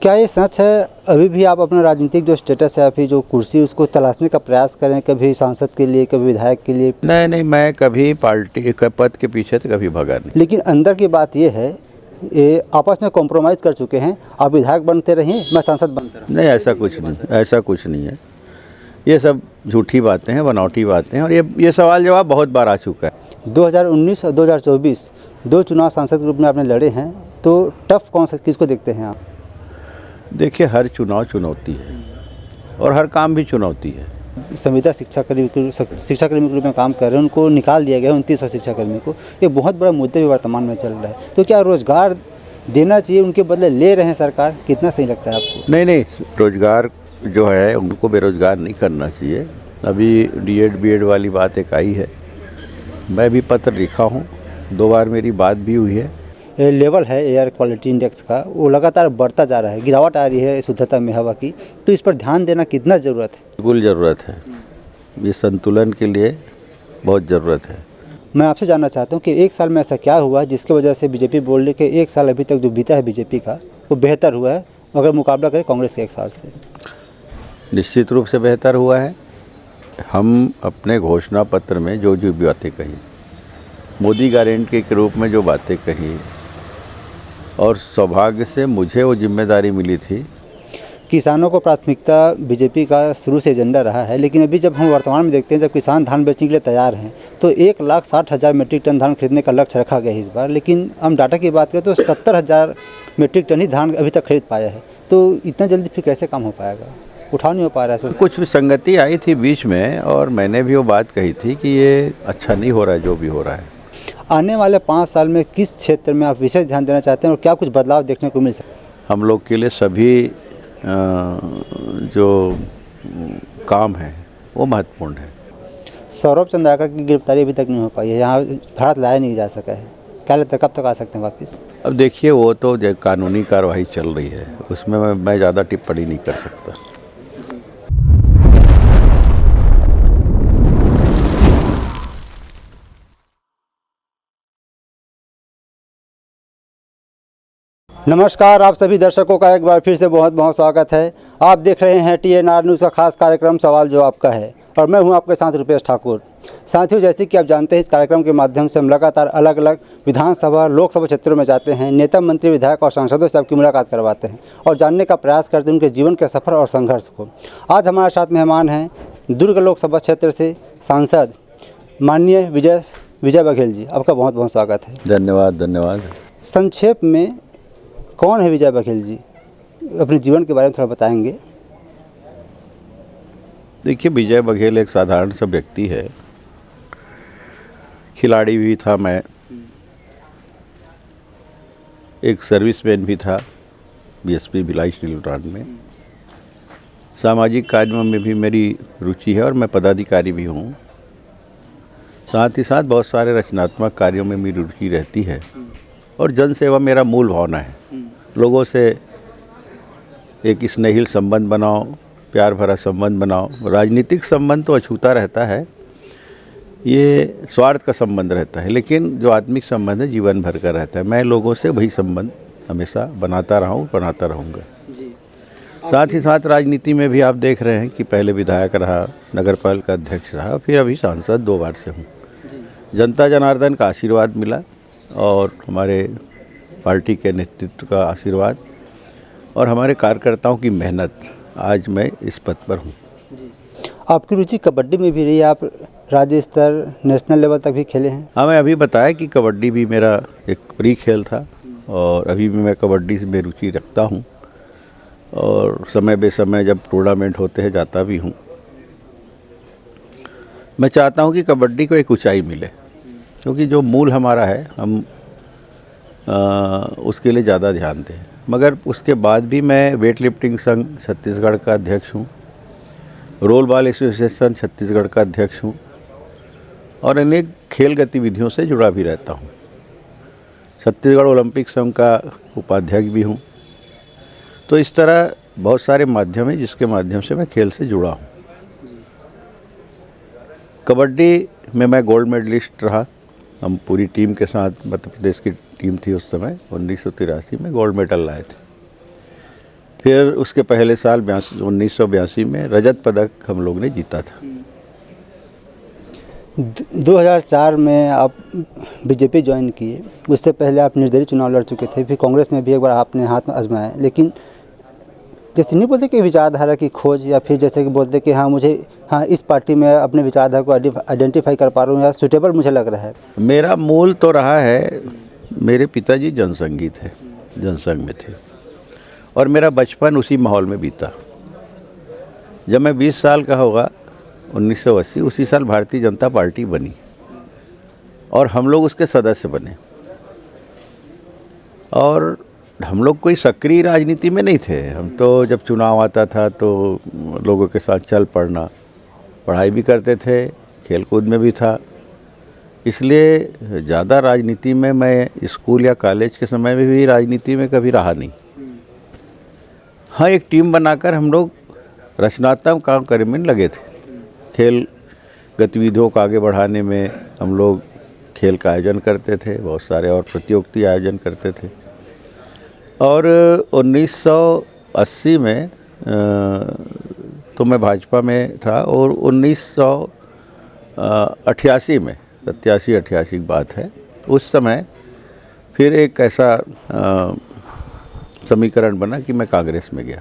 क्या ये सच है अभी भी आप अपना राजनीतिक जो स्टेटस है अभी जो कुर्सी उसको तलाशने का प्रयास करें, कभी सांसद के लिए कभी विधायक के लिए? नहीं, मैं कभी पार्टी के पद के पीछे तो कभी भगा नहीं। लेकिन अंदर की बात ये है, ये आपस में कॉम्प्रोमाइज़ कर चुके हैं। आप विधायक बनते रहिए, मैं सांसद बनता रहूँ। नहीं, ऐसा कुछ नहीं है। ये सब झूठी बातें हैं, बनावटी बातें हैं, और ये सवाल जवाब बहुत बार आ चुका है। 2019 और 2024 दो चुनाव सांसद के रूप में आपने लड़े हैं, तो टफ कौन सा किसको देखते हैं आप? देखिए, हर चुनाव चुनौती है और हर काम भी चुनौती है। संविदा शिक्षाकर्मी के रूप में काम कर रहे हैं, उनको निकाल दिया गया 29 शिक्षाकर्मी को। ये बहुत बड़ा मुद्दा भी वर्तमान में चल रहा है। तो क्या रोजगार देना चाहिए, उनके बदले ले रहे हैं सरकार? कितना सही लगता है आपको? नहीं, रोजगार जो है उनको बेरोजगार नहीं करना चाहिए। अभी डीएड बीएड वाली बात एक आई है, मैं भी पत्र लिखा हूँ, 2 बार मेरी बात भी हुई है। लेवल है एयर क्वालिटी इंडेक्स का, वो लगातार बढ़ता जा रहा है, गिरावट आ रही है शुद्धता में हवा की, तो इस पर ध्यान देना कितना ज़रूरत है? बिल्कुल ज़रूरत है, ये संतुलन के लिए बहुत ज़रूरत है। मैं आपसे जानना चाहता हूँ कि एक साल में ऐसा क्या हुआ जिसकी वजह से बीजेपी बोल रही कि एक साल अभी तक जो बीता है बीजेपी का वो बेहतर हुआ है अगर मुकाबला करें कांग्रेस के एक साल से? निश्चित रूप से बेहतर हुआ है। हम अपने घोषणा पत्र में जो बातें कही, मोदी गारंटी के रूप में जो बातें कही, और सौभाग्य से मुझे वो जिम्मेदारी मिली थी। किसानों को प्राथमिकता बीजेपी का शुरू से एजेंडा रहा है, लेकिन अभी जब हम वर्तमान में देखते हैं, जब किसान धान बेचने के लिए तैयार हैं तो 1,60,000 मीट्रिक टन धान खरीदने का लक्ष्य रखा गया है इस बार। लेकिन हम डाटा की बात करें तो 70,000 मीट्रिक टन ही धान अभी तक खरीद पाया है। तो इतना जल्दी फिर कैसे काम हो पाएगा? उठाव नहीं हो पा रहा है? कुछ विसंगति आई थी बीच में, और मैंने भी वो बात कही थी कि ये अच्छा नहीं हो रहा है जो भी हो रहा है। आने वाले 5 साल में किस क्षेत्र में आप विशेष ध्यान देना चाहते हैं और क्या कुछ बदलाव देखने को मिल सकता है? हम लोग के लिए सभी जो काम है वो महत्वपूर्ण है। सौरभ चंद्राकर की गिरफ्तारी अभी तक नहीं हो पाई है, यहाँ भारत लाया नहीं जा सका है। क्या लगता है कब तक आ सकते हैं वापस? अब देखिए, वो तो जो कानूनी कार्रवाई चल रही है उसमें मैं ज़्यादा टिप्पणी नहीं कर सकता। नमस्कार, आप सभी दर्शकों का एक बार फिर से बहुत बहुत स्वागत है। आप देख रहे हैं TNR न्यूज़ का खास कार्यक्रम सवाल जवाब का है, और मैं हूं आपके साथ रुपेश ठाकुर। साथियों, जैसे कि आप जानते हैं, इस कार्यक्रम के माध्यम से हम लगातार अलग अलग विधानसभा लोकसभा क्षेत्रों में जाते हैं, नेता मंत्री विधायक और सांसदों से आपकी मुलाकात करवाते हैं और जानने का प्रयास करते हैं उनके जीवन के सफ़र और संघर्ष को। आज हमारे साथ मेहमान हैं दुर्ग लोकसभा क्षेत्र से सांसद माननीय विजय बघेल जी। आपका बहुत बहुत स्वागत है। धन्यवाद। संक्षेप में कौन है विजय बघेल जी? अपने जीवन के बारे में थोड़ा बताएंगे? देखिए, विजय बघेल एक साधारण सा व्यक्ति है। खिलाड़ी भी था मैं, एक सर्विसमैन भी था बीएसपी भिलाई स्टील प्लांट में। सामाजिक कार्यों में भी मेरी रुचि है और मैं पदाधिकारी भी हूँ। साथ ही साथ बहुत सारे रचनात्मक कार्यों में मेरी रुचि रहती है, और जन सेवा मेरा मूल भावना है। लोगों से एक स्नेहिल संबंध बनाओ, प्यार भरा संबंध बनाओ। राजनीतिक संबंध तो अछूता रहता है, ये स्वार्थ का संबंध रहता है, लेकिन जो आत्मिक संबंध है जीवन भर का रहता है। मैं लोगों से वही संबंध हमेशा बनाता रहूँगा। साथ ही साथ राजनीति में भी आप देख रहे हैं कि पहले विधायक रहा, नगर पालिका अध्यक्ष रहा, फिर अभी सांसद 2 बार से हूँ। जनता जनार्दन का आशीर्वाद मिला और हमारे पार्टी के नेतृत्व का आशीर्वाद और हमारे कार्यकर्ताओं की मेहनत, आज मैं इस पद पर हूँ। आपकी रुचि कबड्डी में भी रही है, आप राज्य स्तर नेशनल लेवल तक भी खेले हैं। हाँ, मैं अभी बताया कि कबड्डी भी मेरा एक प्रिय खेल था, और अभी भी मैं कबड्डी में रुचि रखता हूँ, और समय बेसमय जब टूर्नामेंट होते हैं जाता भी हूँ। मैं चाहता हूँ कि कबड्डी को एक ऊंचाई मिले, क्योंकि जो मूल हमारा है हम उसके लिए ज़्यादा ध्यान दें। मगर उसके बाद भी मैं वेट लिफ्टिंग संघ छत्तीसगढ़ का अध्यक्ष हूँ, रोल बॉल एसोसिएशन छत्तीसगढ़ का अध्यक्ष हूँ, और अनेक खेल गतिविधियों से जुड़ा भी रहता हूँ। छत्तीसगढ़ ओलंपिक संघ का उपाध्यक्ष भी हूँ। तो इस तरह बहुत सारे माध्यम हैं जिसके माध्यम से मैं खेल से जुड़ा हूँ। कबड्डी में मैं गोल्ड मेडलिस्ट रहा। हम पूरी टीम के साथ, मध्य प्रदेश की टीम थी उस समय, 1983 में गोल्ड मेडल लाए थे। फिर उसके पहले साल 1982 में रजत पदक हम लोग ने जीता था। 2004 में आप बीजेपी ज्वाइन किए, उससे पहले आप निर्दलीय चुनाव लड़ चुके थे, फिर कांग्रेस में भी एक बार आपने हाथ में आजमाया, लेकिन जैसे नहीं बोलते कि विचारधारा की खोज, या फिर जैसे कि बोलते कि हाँ इस पार्टी में अपने विचारधारा को आइडेंटिफाई कर पा रहा हूँ या सुटेबल मुझे लग रहा है। मेरा मूल तो रहा है, मेरे पिताजी जनसंघी थे, जनसंघ में थे, और मेरा बचपन उसी माहौल में बीता। जब मैं 20 साल का होगा 1980, उसी साल भारतीय जनता पार्टी बनी और हम लोग उसके सदस्य बने। और हम लोग कोई सक्रिय राजनीति में नहीं थे। हम तो जब चुनाव आता था तो लोगों के साथ चल पड़ना, पढ़ाई भी करते थे, खेलकूद में भी था, इसलिए ज़्यादा राजनीति में मैं स्कूल या कॉलेज के समय में भी राजनीति में कभी रहा नहीं। हाँ, एक टीम बनाकर हम लोग रचनात्मक काम करने में लगे थे। खेल गतिविधियों को आगे बढ़ाने में हम लोग खेल का आयोजन करते थे, बहुत सारे और प्रतियोगिता आयोजन करते थे। और 1980 में तो मैं भाजपा में था, और 1988 में 87-88 की बात है, उस समय फिर एक ऐसा समीकरण बना कि मैं कांग्रेस में गया।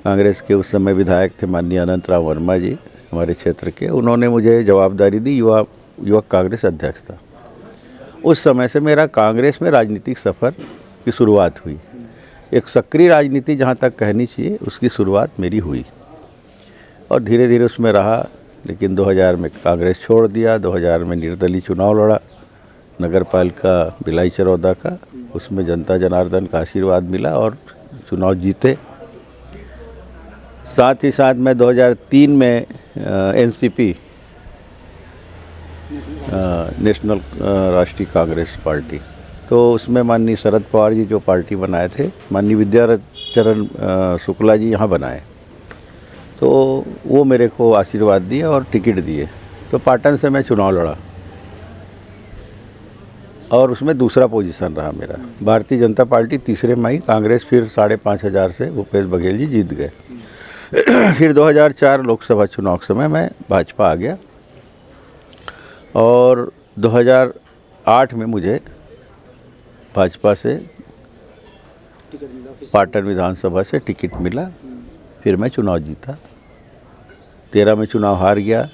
कांग्रेस के उस समय विधायक थे माननीय अनंत राम वर्मा जी, हमारे क्षेत्र के, उन्होंने मुझे जवाबदारी दी, युवक कांग्रेस अध्यक्ष था। उस समय से मेरा कांग्रेस में राजनीतिक सफ़र की शुरुआत हुई। एक सक्रिय राजनीति जहाँ तक कहनी चाहिए उसकी शुरुआत मेरी हुई, और धीरे धीरे उसमें रहा। लेकिन 2000 में कांग्रेस छोड़ दिया। 2000 में निर्दलीय चुनाव लड़ा, नगर पालिका भिलाई चरौदा का, उसमें जनता जनार्दन का आशीर्वाद मिला और चुनाव जीते। साथ ही साथ मैं 2003 में एनसीपी, नेशनल राष्ट्रीय कांग्रेस पार्टी, तो उसमें माननीय शरद पवार जी जो पार्टी बनाए थे, माननीय विद्याचरण शुक्ला जी यहाँ बनाए, तो वो मेरे को आशीर्वाद दिए और टिकट दिए। तो पाटन से मैं चुनाव लड़ा और उसमें दूसरा पोजीशन रहा मेरा। भारतीय जनता पार्टी तीसरे में आई, कांग्रेस फिर 5,500 से भूपेश बघेल जी जीत गए। फिर 2004 लोकसभा चुनाव के समय मैं भाजपा आ गया, और 2008 में मुझे भाजपा से पाटन विधानसभा से टिकट मिला। फिर मैं चुनाव जीता। 13 में चुनाव हार गया,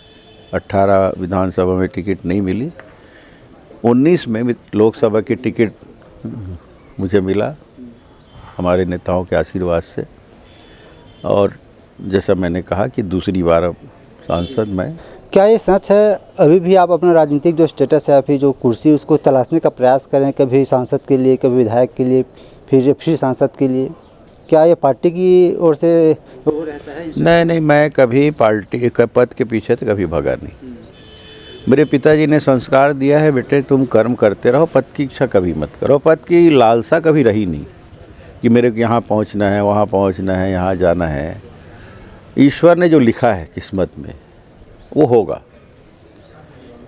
18 विधानसभा में टिकट नहीं मिली, 19 में लोकसभा की टिकट मुझे मिला हमारे नेताओं के आशीर्वाद से। और जैसा मैंने कहा कि दूसरी बार अब सांसद मैं। क्या ये सच है, अभी भी आप अपना राजनीतिक जो स्टेटस है, अभी जो कुर्सी, उसको तलाशने का प्रयास करें, कभी सांसद के लिए, कभी विधायक के लिए, फिर सांसद के लिए? क्या ये पार्टी की ओर से वो रहता है? नहीं, मैं कभी पार्टी के पद के पीछे तो कभी भगा नहीं। मेरे पिताजी ने संस्कार दिया है, बेटे तुम कर्म करते रहो, पद की इच्छा कभी मत करो। पद की लालसा कभी रही नहीं कि मेरे को यहाँ पहुँचना है, वहाँ पहुँचना है, यहाँ जाना है। ईश्वर ने जो लिखा है किस्मत में वो होगा।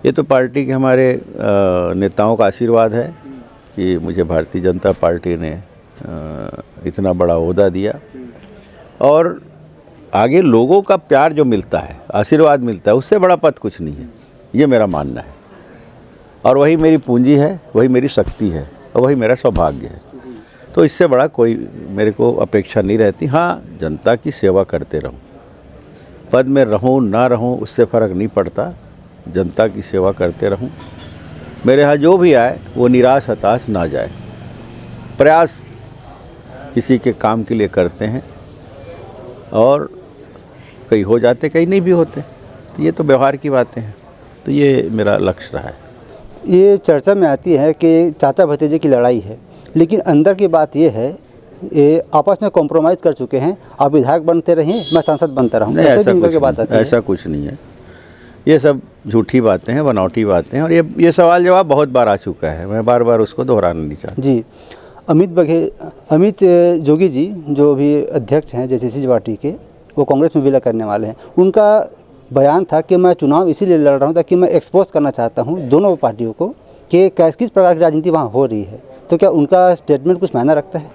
ये तो पार्टी के हमारे नेताओं का आशीर्वाद है कि मुझे भारतीय जनता पार्टी ने इतना बड़ा ओहदा दिया, और आगे लोगों का प्यार जो मिलता है, आशीर्वाद मिलता है, उससे बड़ा पद कुछ नहीं है, ये मेरा मानना है। और वही मेरी पूंजी है, वही मेरी शक्ति है, और वही मेरा सौभाग्य है। तो इससे बड़ा कोई मेरे को अपेक्षा नहीं रहती। हाँ, जनता की सेवा करते रहूं, पद में रहूं ना रहूं उससे फ़र्क नहीं पड़ता, जनता की सेवा करते रहूं। मेरे यहाँ जो भी आए वो निराश हताश ना जाए। प्रयास किसी के काम के लिए करते हैं, और कई हो जाते, कई नहीं भी होते, तो ये तो व्यवहार की बातें हैं। तो ये मेरा लक्ष्य रहा है। ये चर्चा में आती है कि चाचा भतीजे की लड़ाई है, लेकिन अंदर की बात ये है, ये आपस में कॉम्प्रोमाइज़ कर चुके हैं। आप विधायक बनते रहें, मैं सांसद बनता रहूं। नहीं, ऐसा कुछ नहीं है। ये सब झूठी बातें हैं, बनावटी बातें हैं, और ये सवाल जवाब बहुत बार आ चुका है, मैं बार बार उसको दोहराना नहीं चाहता। जी, अमित जोगी जी जो भी अध्यक्ष हैं जेसीसी पार्टी के, वो कांग्रेस में विलय करने वाले हैं। उनका बयान था कि मैं चुनाव इसीलिए लड़ रहा हूँ ताकि मैं एक्सपोज करना चाहता हूँ दोनों पार्टियों को कि किस प्रकार की राजनीति वहाँ हो रही है। तो क्या उनका स्टेटमेंट कुछ मायना रखता है?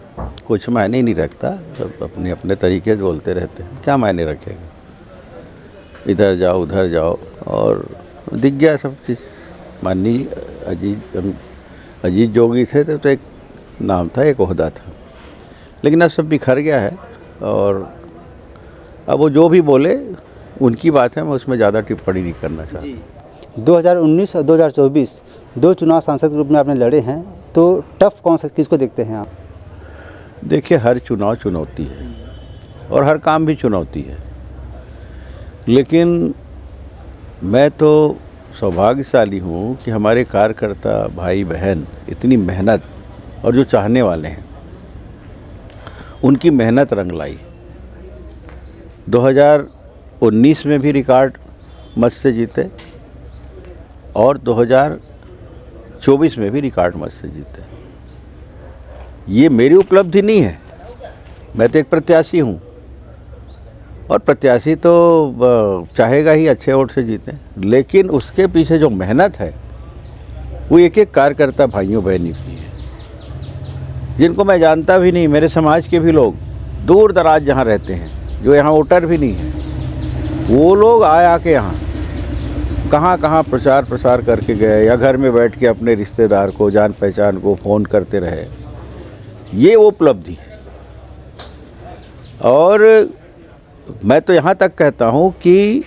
कुछ मायने ही नहीं रखता, सब अपने अपने तरीके से बोलते रहते हैं, क्या मायने रखेगा। इधर जाओ उधर जाओ, और दिख गया सब चीज़। माननीय अजीत जोगी थे तो एक नाम था, एक ओहदा था, लेकिन अब सब बिखर गया है। और अब वो जो भी बोले उनकी बात है, मैं उसमें ज़्यादा टिप्पणी नहीं करना चाहता। 2019 और 2024 दो चुनाव सांसद के रूप में आपने लड़े हैं, तो टफ कौन सा किसको देखते हैं आप? देखिए, हर चुनाव चुनौती है और हर काम भी चुनौती है, लेकिन मैं तो सौभाग्यशाली हूँ कि हमारे कार्यकर्ता भाई बहन इतनी मेहनत, और जो चाहने वाले हैं उनकी मेहनत रंग लाई। 2019 में भी रिकॉर्ड मत से जीते और 2024 में भी रिकॉर्ड मत से जीते। ये मेरी उपलब्धि नहीं है, मैं तो एक प्रत्याशी हूँ, और प्रत्याशी तो चाहेगा ही अच्छे वोट से जीते, लेकिन उसके पीछे जो मेहनत है वो एक एक कार्यकर्ता भाइयों बहनों की है, जिनको मैं जानता भी नहीं। मेरे समाज के भी लोग दूर दराज जहाँ रहते हैं, जो यहाँ वोटर भी नहीं है, वो लोग आके यहाँ कहाँ कहाँ प्रचार प्रसार करके गए, या घर में बैठ के अपने रिश्तेदार को, जान पहचान को फ़ोन करते रहे। ये वो उपलब्धि है। और मैं तो यहाँ तक कहता हूँ कि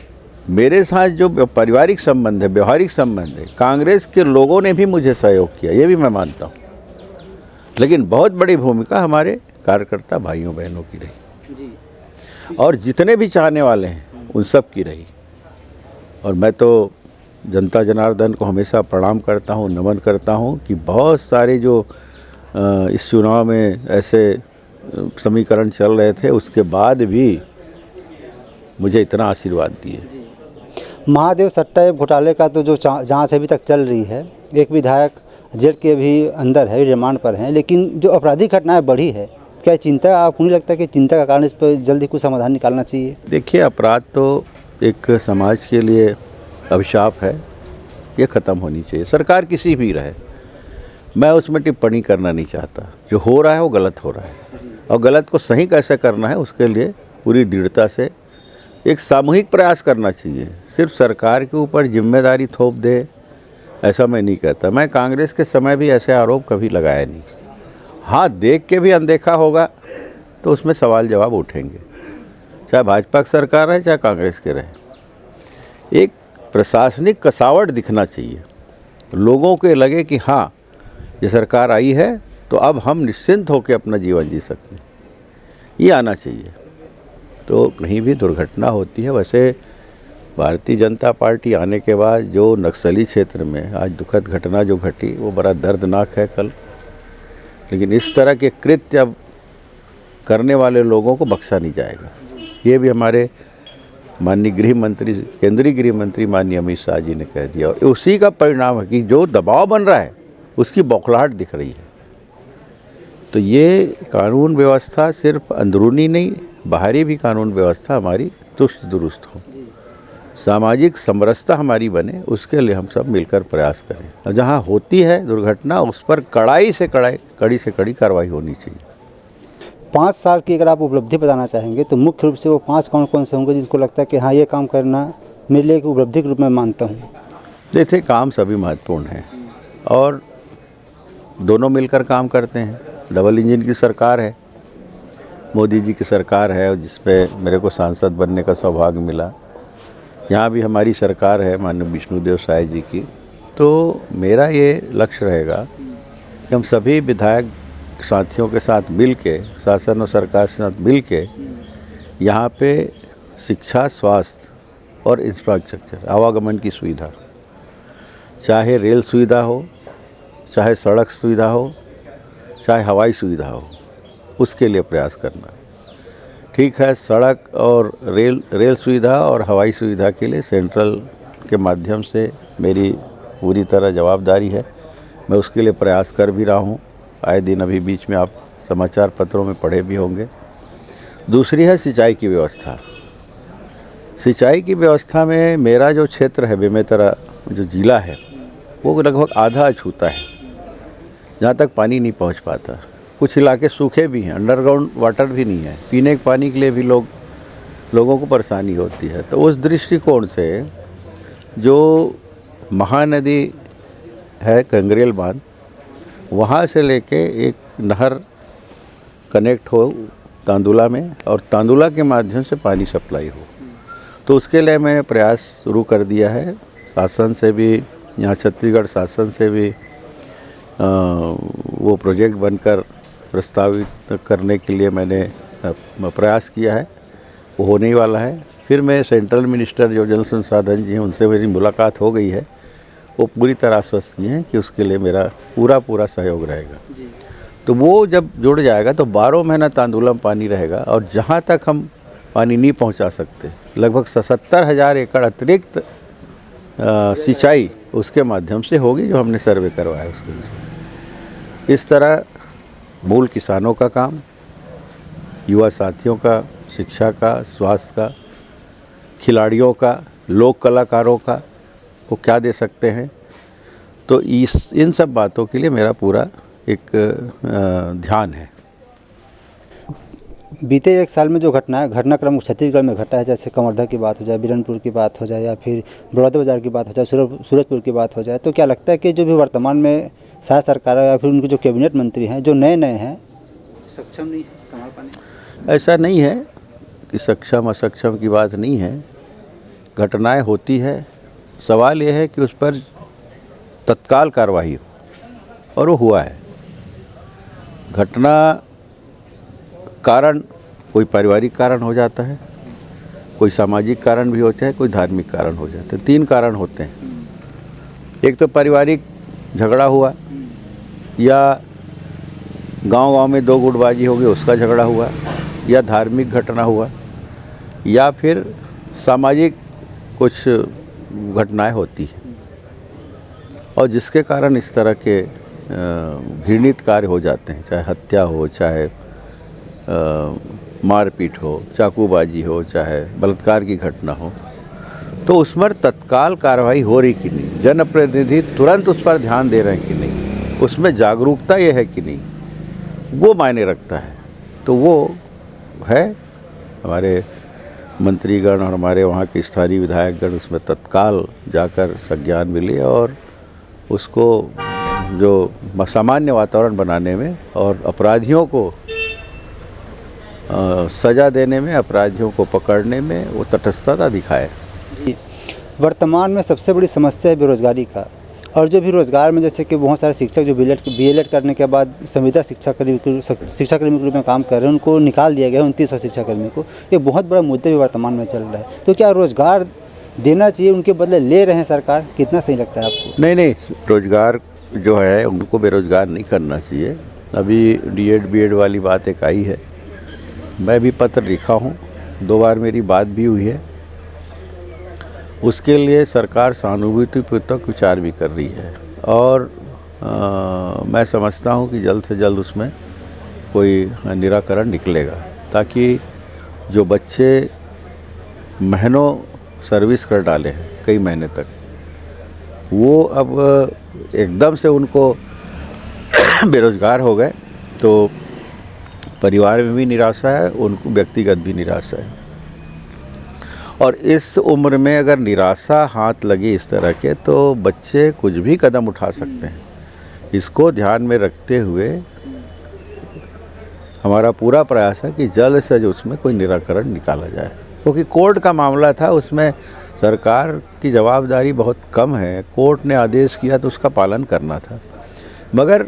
मेरे साथ जो पारिवारिक संबंध है, व्यवहारिक संबंध है, कांग्रेस के लोगों ने भी मुझे सहयोग किया, ये भी मैं मानता हूँ, लेकिन बहुत बड़ी भूमिका हमारे कार्यकर्ता भाइयों बहनों की रही, और जितने भी चाहने वाले हैं उन सब की रही। और मैं तो जनता जनार्दन को हमेशा प्रणाम करता हूँ, नमन करता हूँ कि बहुत सारे जो इस चुनाव में ऐसे समीकरण चल रहे थे, उसके बाद भी मुझे इतना आशीर्वाद दिए। महादेव सट्टा घोटाले का तो जो जांच अभी तक चल रही है, एक विधायक जेल के भी अंदर है, रिमांड पर हैं, लेकिन जो आपराधिक घटनाएं बढ़ी है, क्या चिंता, आपको नहीं लगता कि चिंता का कारण इस पर जल्दी कुछ समाधान निकालना चाहिए? देखिए, अपराध तो एक समाज के लिए अभिशाप है, ये ख़त्म होनी चाहिए, सरकार किसी भी रहे। मैं उसमें टिप्पणी करना नहीं चाहता। जो हो रहा है वो गलत हो रहा है, और गलत को सही कैसे करना है उसके लिए पूरी दृढ़ता से एक सामूहिक प्रयास करना चाहिए। सिर्फ सरकार के ऊपर जिम्मेदारी थोप दे, ऐसा मैं नहीं कहता। मैं कांग्रेस के समय भी ऐसे आरोप कभी लगाया नहीं। हाँ, देख के भी अनदेखा होगा तो उसमें सवाल जवाब उठेंगे, चाहे भाजपा की सरकार है चाहे कांग्रेस के रहे। एक प्रशासनिक कसावट दिखना चाहिए, लोगों को लगे कि हाँ, ये सरकार आई है तो अब हम निश्चिंत होकर अपना जीवन जी सकते हैं, ये आना चाहिए। तो कहीं भी दुर्घटना होती है। वैसे भारतीय जनता पार्टी आने के बाद जो नक्सली क्षेत्र में आज दुखद घटना जो घटी, वो बड़ा दर्दनाक है कल, लेकिन इस तरह के कृत्य अब करने वाले लोगों को बख्शा नहीं जाएगा। ये भी हमारे माननीय गृह मंत्री, केंद्रीय गृह मंत्री माननीय अमित शाह जी ने कह दिया, और उसी का परिणाम है कि जो दबाव बन रहा है उसकी बौखलाहट दिख रही है। तो ये कानून व्यवस्था सिर्फ अंदरूनी नहीं, बाहरी भी कानून व्यवस्था हमारी चुस्त दुरुस्त हो, सामाजिक समरसता हमारी बने, उसके लिए हम सब मिलकर प्रयास करें। और जहाँ होती है दुर्घटना उस पर कड़ी से कड़ी कार्रवाई होनी चाहिए। 5 साल की अगर आप उपलब्धि बताना चाहेंगे तो मुख्य रूप से वो 5 कौन से होंगे जिनको लगता है कि हाँ, ये काम करना मेरे लिए एक उपलब्धि के रूप में मानता हूँ? देखिए, काम सभी महत्वपूर्ण हैं और दोनों मिलकर काम करते हैं। डबल इंजन की सरकार है, मोदी जी की सरकार है, जिसपे मेरे को सांसद बनने का सौभाग्य मिला। यहाँ भी हमारी सरकार है माननीय विष्णुदेव साय जी की। तो मेरा ये लक्ष्य रहेगा कि हम सभी विधायक साथियों के साथ मिल के, शासन और सरकार के साथ मिल के यहाँ पे शिक्षा, स्वास्थ्य और इंफ्रास्ट्रक्चर, आवागमन की सुविधा, चाहे रेल सुविधा हो, चाहे सड़क सुविधा हो, चाहे हवाई सुविधा हो, उसके लिए प्रयास करना। ठीक है, सड़क और रेल सुविधा और हवाई सुविधा के लिए सेंट्रल के माध्यम से मेरी पूरी तरह जवाबदारी है, मैं उसके लिए प्रयास कर भी रहा हूँ। आए दिन अभी बीच में आप समाचार पत्रों में पढ़े भी होंगे। दूसरी है सिंचाई की व्यवस्था। सिंचाई की व्यवस्था में मेरा जो क्षेत्र है, बेमेतरा जो ज़िला है, वो लगभग आधा अछूता है, जहाँ तक पानी नहीं पहुँच पाता। कुछ इलाके सूखे भी हैं, अंडरग्राउंड वाटर भी नहीं है, पीने के पानी के लिए भी लोगों को परेशानी होती है। तो उस दृष्टिकोण से जो महानदी है कंगरेल बांध, वहाँ से लेके एक नहर कनेक्ट हो तांदुला में और तांदुला के माध्यम से पानी सप्लाई हो, तो उसके लिए मैंने प्रयास शुरू कर दिया है। शासन से भी, यहाँ छत्तीसगढ़ शासन से भी वो प्रोजेक्ट बनकर प्रस्तावित करने के लिए मैंने प्रयास किया है, वो होने ही वाला है। फिर मैं सेंट्रल मिनिस्टर जो जल संसाधन जी हैं उनसे मेरी मुलाकात हो गई है, वो पूरी तरह आश्वस्त किए हैं कि उसके लिए मेरा पूरा सहयोग रहेगा। तो वो जब जुड़ जाएगा तो 12 महीना तांदुला में पानी रहेगा और जहाँ तक हम पानी नहीं पहुँचा सकते, लगभग 77,000 एकड़ अतिरिक्त सिंचाई उसके माध्यम से होगी, जो हमने सर्वे करवाया उसके अनुसार। इस तरह मूल किसानों का काम, युवा साथियों का, शिक्षा का, स्वास्थ्य का, खिलाड़ियों का, लोक कलाकारों का को क्या दे सकते हैं, तो इन सब बातों के लिए मेरा पूरा एक ध्यान है। बीते एक साल में जो घटनाक्रम छत्तीसगढ़ में घटा है, जैसे कवर्धा की बात हो जाए, बिरनपुर की बात हो जाए, या फिर बलौदाबाजार की बात हो जाए, सूरजपुर की बात हो जाए, तो क्या लगता है कि जो भी वर्तमान में शायद सरकार या फिर उनके जो कैबिनेट मंत्री हैं, जो नए हैं, सक्षम नहीं है संभाल पाने? ऐसा नहीं है कि सक्षम असक्षम की बात नहीं है, घटनाएं होती है। सवाल यह है कि उस पर तत्काल कार्रवाई हो, और वो हुआ है। घटना कारण कोई पारिवारिक कारण हो जाता है, कोई सामाजिक कारण भी होता है, कोई धार्मिक कारण हो जाता है। 3 कारण होते हैं। एक तो पारिवारिक झगड़ा हुआ, या गांव में 2 गुटबाजी हो गई, उसका झगड़ा हुआ, या धार्मिक घटना हुआ, या फिर सामाजिक कुछ घटनाएं होती हैं, और जिसके कारण इस तरह के घृणित कार्य हो जाते हैं, चाहे हत्या हो, चाहे मारपीट हो, चाकूबाजी हो, चाहे बलात्कार की घटना हो, तो उस पर तत्काल कार्रवाई हो रही कि नहीं, जनप्रतिनिधि तुरंत उस पर ध्यान दे रहे हैं कि नहीं, उसमें जागरूकता ये है कि नहीं, वो मायने रखता है। तो वो है, हमारे मंत्रीगण और हमारे वहाँ के स्थानीय विधायकगण उसमें तत्काल जाकर संज्ञान मिले और उसको जो सामान्य वातावरण बनाने में और अपराधियों को सज़ा देने में, अपराधियों को पकड़ने में वो तटस्थता दिखाए। वर्तमान में सबसे बड़ी समस्या है बेरोजगारी का, और जो भी रोजगार में जैसे कि बहुत सारे शिक्षक जो बीएलएड करने के बाद संविदा शिक्षाकर्मी के रूप में काम कर रहे हैं, उनको निकाल दिया गया 2900 शिक्षाकर्मी को। ये बहुत बड़ा मुद्दा भी वर्तमान में चल रहा है। तो क्या रोजगार देना चाहिए, उनके बदले ले रहे हैं सरकार? कितना सही लगता है आपको? नहीं, रोजगार जो है उनको बेरोजगार नहीं करना चाहिए। अभी डीएड बीएड वाली बात एक आई है, मैं भी पत्र लिखा हूँ, 2 बार मेरी बात भी हुई है। उसके लिए सरकार सहानुभूतिपूर्वक विचार भी कर रही है, और मैं समझता हूँ कि जल्द से जल्द उसमें कोई निराकरण निकलेगा, ताकि जो बच्चे महीनों सर्विस कर डाले हैं, कई महीने तक, वो अब एकदम से उनको बेरोजगार हो गए, तो परिवार में भी निराशा है, उनको व्यक्तिगत भी निराशा है। और इस उम्र में अगर निराशा हाथ लगी इस तरह के, तो बच्चे कुछ भी कदम उठा सकते हैं। इसको ध्यान में रखते हुए हमारा पूरा प्रयास है कि जल्द से जल्द उसमें कोई निराकरण निकाला जाए, क्योंकि कोर्ट का मामला था, उसमें सरकार की जवाबदारी बहुत कम है। कोर्ट ने आदेश किया तो उसका पालन करना था, मगर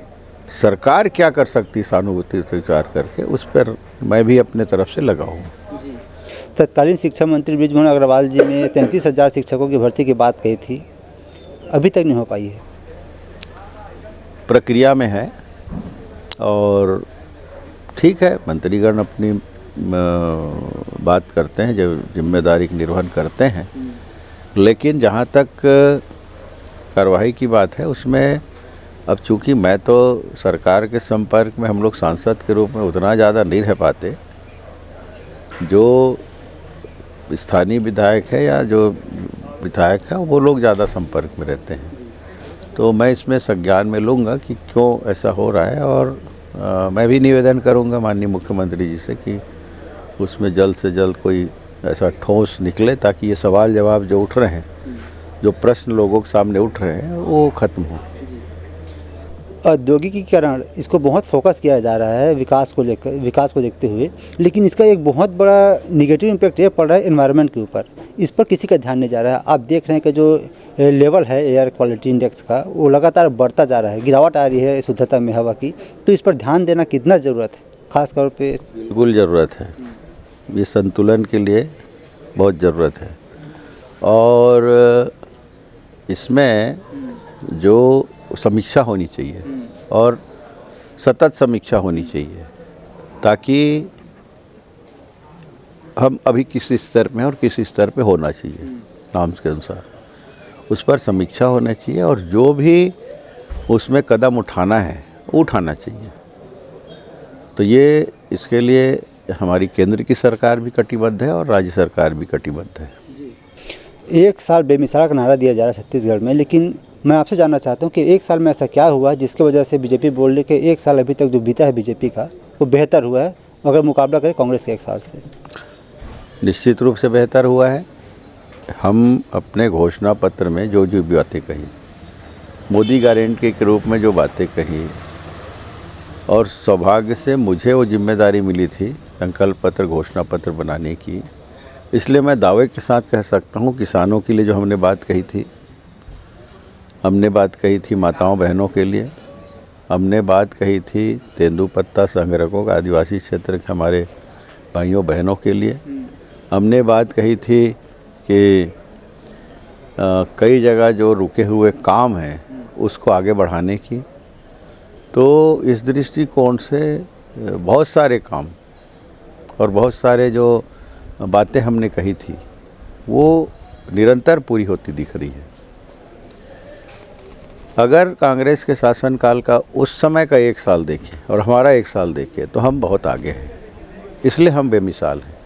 सरकार क्या कर सकती सहानुभूति से विचार करके, उस पर मैं भी अपने तरफ से लगा हूँ। तत्कालीन शिक्षा मंत्री बृजमोहन अग्रवाल जी ने 33,000 शिक्षकों की भर्ती की बात कही थी, अभी तक नहीं हो पाई है। प्रक्रिया में है, और ठीक है, मंत्रीगण अपनी बात करते हैं, जब जिम्मेदारी का निर्वहन करते हैं, लेकिन जहाँ तक कार्रवाई की बात है उसमें अब चूँकि मैं तो सरकार के संपर्क में, हम लोग सांसद के रूप में उतना ज़्यादा नहीं रह पाते, जो स्थानीय विधायक है या जो विधायक है वो लोग ज़्यादा संपर्क में रहते हैं। तो मैं इसमें संज्ञान में लूँगा कि क्यों ऐसा हो रहा है, और मैं भी निवेदन करूंगा माननीय मुख्यमंत्री जी से कि उसमें जल्द से जल्द कोई ऐसा ठोस निकले ताकि ये सवाल जवाब जो उठ रहे हैं, जो प्रश्न लोगों के सामने उठ रहे हैं, वो ख़त्म हो। औद्योगिकीकरण इसको बहुत फोकस किया जा रहा है विकास को देखते हुए, लेकिन इसका एक बहुत बड़ा निगेटिव इम्पैक्ट ये पड़ रहा है एनवायरनमेंट के ऊपर। इस पर किसी का ध्यान नहीं जा रहा है। आप देख रहे हैं कि जो लेवल है एयर क्वालिटी इंडेक्स का, वो लगातार बढ़ता जा रहा है, गिरावट आ रही है शुद्धता में हवा की। तो इस पर ध्यान देना कितना ज़रूरत है, खास तौर पे? बिल्कुल ज़रूरत है, ये संतुलन के लिए बहुत ज़रूरत है। और इसमें जो समीक्षा होनी चाहिए और सतत समीक्षा होनी चाहिए ताकि हम अभी किस स्तर में और किस स्तर पे होना चाहिए नॉर्म्स के अनुसार, उस पर समीक्षा होना चाहिए और जो भी उसमें कदम उठाना है वो उठाना चाहिए। तो ये इसके लिए हमारी केंद्र की सरकार भी कटिबद्ध है और राज्य सरकार भी कटिबद्ध है। एक साल बेमिसाल का नारा दिया जा रहा है छत्तीसगढ़ में, लेकिन मैं आपसे जानना चाहता हूँ कि एक साल में ऐसा क्या हुआ जिसकी वजह से बीजेपी बोल रही कि एक साल अभी तक जो बीता है बीजेपी का वो बेहतर हुआ है अगर मुकाबला करें कांग्रेस के एक साल से? निश्चित रूप से बेहतर हुआ है। हम अपने घोषणा पत्र में जो जो बातें कही, मोदी गारंटी के रूप में जो बातें कही, और सौभाग्य से मुझे वो जिम्मेदारी मिली थी संकल्प पत्र घोषणा पत्र बनाने की, इसलिए मैं दावे के साथ कह सकता हूँ किसानों के लिए जो हमने बात कही थी, हमने बात कही थी माताओं बहनों के लिए, हमने बात कही थी तेंदुपत्ता संग्रहकों का आदिवासी क्षेत्र के हमारे भाइयों बहनों के लिए, हमने बात कही थी कि कई जगह जो रुके हुए काम हैं उसको आगे बढ़ाने की। तो इस दृष्टिकोण से बहुत सारे काम और बहुत सारे जो बातें हमने कही थी वो निरंतर पूरी होती दिख रही है। अगर कांग्रेस के शासनकाल का उस समय का एक साल देखें और हमारा एक साल देखें तो हम बहुत आगे हैं, इसलिए हम बेमिसाल हैं।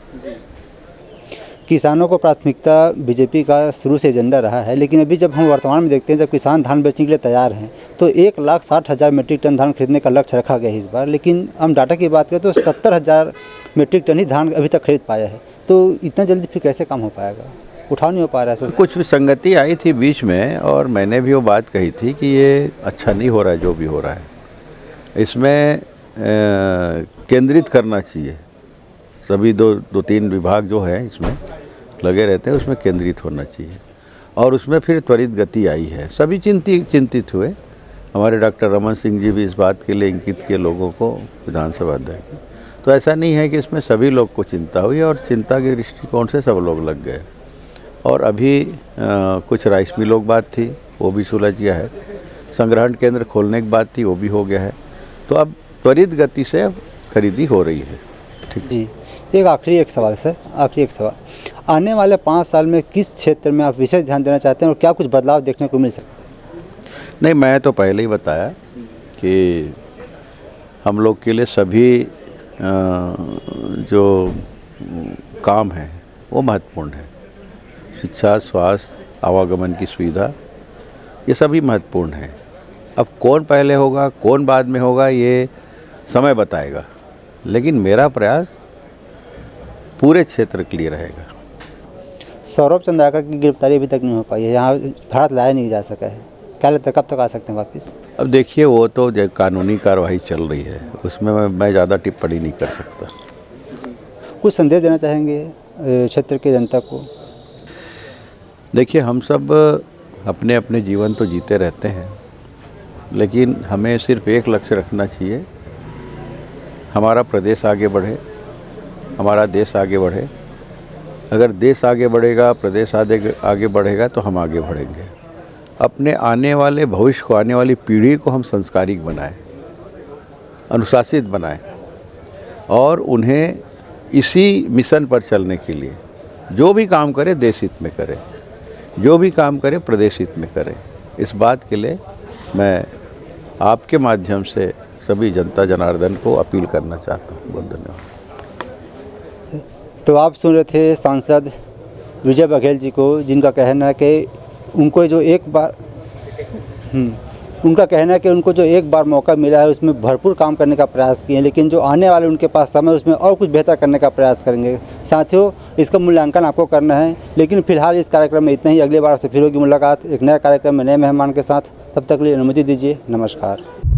किसानों को प्राथमिकता बीजेपी का शुरू से एजेंडा रहा है, लेकिन अभी जब हम वर्तमान में देखते हैं जब किसान धान बेचने के लिए तैयार हैं तो 1,60,000 मीट्रिक टन धान खरीदने का लक्ष्य रखा गया है इस बार, लेकिन हम डाटा की बात करें तो 70,000 मीट्रिक टन ही धान अभी तक खरीद पाया है। तो इतना जल्दी फिर कैसे काम हो पाएगा? उठाव नहीं हो पा रहा है। कुछ विसंगति आई थी बीच में और मैंने भी वो बात कही थी कि ये अच्छा नहीं हो रहा है जो भी हो रहा है, इसमें केंद्रित करना चाहिए। सभी दो तीन विभाग जो है इसमें लगे रहते हैं, उसमें केंद्रित होना चाहिए और उसमें फिर त्वरित गति आई है। सभी चिंतित हुए। हमारे डॉक्टर रमन सिंह जी भी इस बात के लिए इंगित किए लोगों को विधानसभा अध्यक्ष। तो ऐसा नहीं है कि इसमें सभी लोग को चिंता हुई और चिंता के दृष्टिकोण से सब लोग लग गए। और अभी कुछ राइस मिलों की बात थी, वो भी सुलझ गया है। संग्रहण केंद्र खोलने की बात थी, वो भी हो गया है। तो अब त्वरित गति से अब खरीदी हो रही है। ठीक जी, एक आखिरी सवाल सर, आने वाले 5 साल में किस क्षेत्र में आप विशेष ध्यान देना चाहते हैं और क्या कुछ बदलाव देखने को मिल सकता है? नहीं, मैं तो पहले ही बताया कि हम लोग के लिए सभी जो काम हैं वो महत्वपूर्ण है। शिक्षा, स्वास्थ्य, आवागमन की सुविधा, ये सभी महत्वपूर्ण हैं। अब कौन पहले होगा कौन बाद में होगा ये समय बताएगा, लेकिन मेरा प्रयास पूरे क्षेत्र के लिए रहेगा। सौरभ चंद्राकर की गिरफ्तारी अभी तक नहीं हो पाई है, यहाँ भारत लाया नहीं जा सका है, क्या लगता है कब तक आ सकते हैं वापस? अब देखिए, वो तो जो कानूनी कार्रवाई चल रही है उसमें मैं ज़्यादा टिप्पणी नहीं कर सकता। कुछ संदेश देना चाहेंगे क्षेत्र की जनता को? देखिए, हम सब अपने अपने जीवन तो जीते रहते हैं, लेकिन हमें सिर्फ एक लक्ष्य रखना चाहिए, हमारा प्रदेश आगे बढ़े, हमारा देश आगे बढ़े। अगर देश आगे बढ़ेगा, प्रदेश आगे बढ़ेगा तो हम आगे बढ़ेंगे। अपने आने वाले भविष्य को, आने वाली पीढ़ी को हम संस्कारिक बनाएं, अनुशासित बनाएं और उन्हें इसी मिशन पर चलने के लिए जो भी काम करे देश हित में करें, जो भी काम करे प्रदेश हित में करें। इस बात के लिए मैं आपके माध्यम से सभी जनता जनार्दन को अपील करना चाहता हूँ। बहुत धन्यवाद। तो आप सुन रहे थे सांसद विजय बघेल जी को, जिनका कहना है कि उनको जो एक बार उनका कहना है कि उनको जो एक बार मौका मिला है उसमें भरपूर काम करने का प्रयास किए, लेकिन जो आने वाले उनके पास समय उसमें और कुछ बेहतर करने का प्रयास करेंगे। साथियों, इसका मूल्यांकन आपको करना है, लेकिन फिलहाल इस कार्यक्रम में इतना ही। अगली बार से फिर होगी मुलाकात एक नए कार्यक्रम में नए मेहमान के साथ। तब तक के लिए अनुमति दीजिए। नमस्कार।